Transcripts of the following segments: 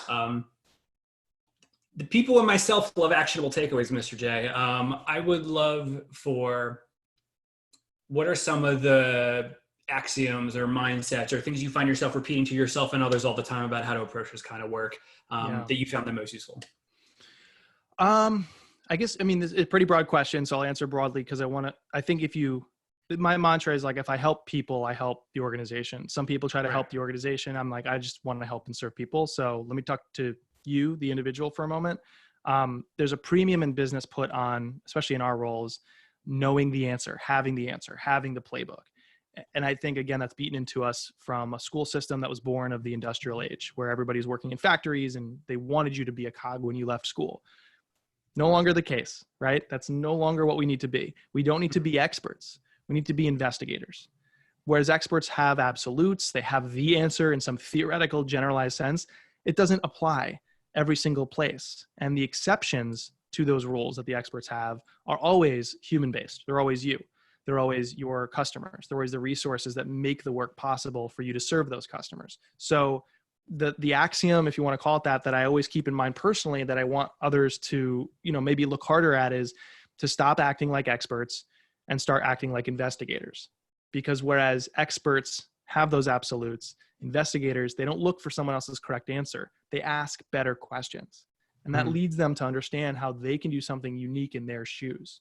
The people and myself love actionable takeaways, Mr. J. I would love for, what are some of the axioms or mindsets or things you find yourself repeating to yourself and others all the time about how to approach this kind of work that you found the most useful? I guess, I mean, this is a pretty broad question, so I'll answer broadly because I think my mantra is like, if I help people, I help the organization. Some people try to help the organization. I'm like, I just want to help and serve people. So let me talk to you, the individual, for a moment. There's a premium in business put on, especially in our roles, knowing the answer, having the playbook. And I think, again, that's beaten into us from a school system that was born of the industrial age, where everybody's working in factories and they wanted you to be a cog when you left school. No longer the case, right? That's no longer what we need to be. We don't need to be experts. We need to be investigators. Whereas experts have absolutes, they have the answer in some theoretical, generalized sense. It doesn't apply every single place. And the exceptions to those rules that the experts have are always human-based. They're always you. They're always your customers. They're always the resources that make the work possible for you to serve those customers. So the axiom, if you want to call it that I always keep in mind personally, that I want others to, maybe look harder at, is to stop acting like experts and start acting like investigators. Because whereas experts have those absolutes, investigators, they don't look for someone else's correct answer. They ask better questions. And that leads them to understand how they can do something unique in their shoes.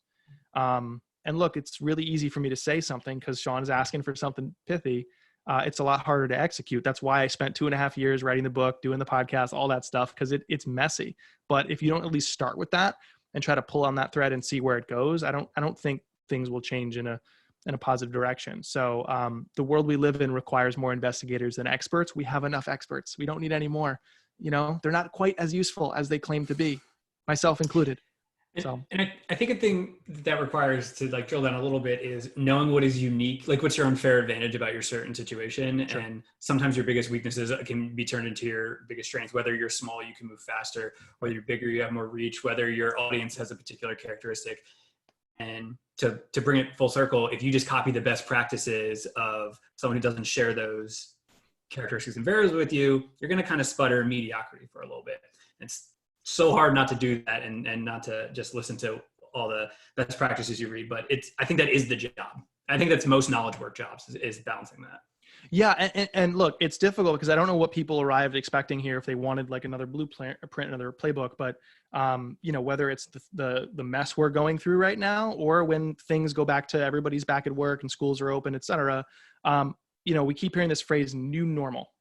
And look, it's really easy for me to say something because Sean is asking for something pithy. It's a lot harder to execute. That's why I spent 2.5 years writing the book, doing the podcast, all that stuff, because it's messy. But if you don't at least start with that and try to pull on that thread and see where it goes, I don't think things will change in a positive direction. So the world we live in requires more investigators than experts. We have enough experts. We don't need any more. They're not quite as useful as they claim to be, myself included. And I think a thing that requires to drill down a little bit is knowing what is unique, like what's your unfair advantage about your certain situation. Sure. And sometimes your biggest weaknesses can be turned into your biggest strengths. Whether you're small, you can move faster. Whether you're bigger, you have more reach. Whether your audience has a particular characteristic. And to bring it full circle, if you just copy the best practices of someone who doesn't share those characteristics and variables with you, you're going to kind of sputter mediocrity for a little bit. It's so hard not to do that and not to just listen to all the best practices you read. But I think that is the job. I think that's most knowledge work jobs is balancing that. Yeah. And look, it's difficult because I don't know what people arrived expecting here, if they wanted like another blueprint, another playbook, but whether it's the mess we're going through right now, or when things go back to everybody's back at work and schools are open, et cetera. We keep hearing this phrase, new normal.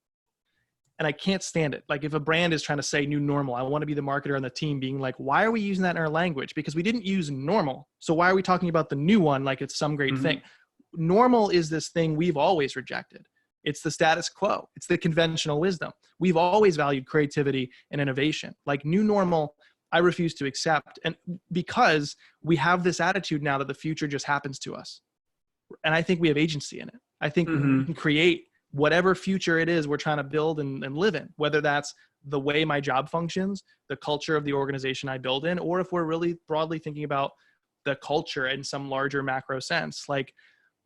And I can't stand it. Like if a brand is trying to say new normal, I want to be the marketer on the team being like, why are we using that in our language? Because we didn't use normal. So why are we talking about the new one like it's some great thing? Normal is this thing we've always rejected. It's the status quo. It's the conventional wisdom. We've always valued creativity and innovation. Like new normal, I refuse to accept. And because we have this attitude now that the future just happens to us. And I think we have agency in it. I think we can create whatever future it is we're trying to build and live in, whether that's the way my job functions, the culture of the organization I build in, or if we're really broadly thinking about the culture in some larger macro sense, like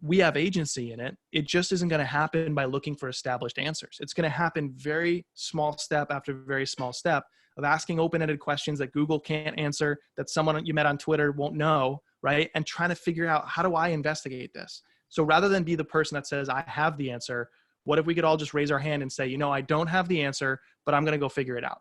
we have agency in it. It just isn't going to happen by looking for established answers. It's going to happen very small step after very small step of asking open-ended questions that Google can't answer, that someone you met on Twitter won't know, right? And trying to figure out, how do I investigate this? So rather than be the person that says, I have the answer, what if we could all just raise our hand and say, I don't have the answer, but I'm going to go figure it out.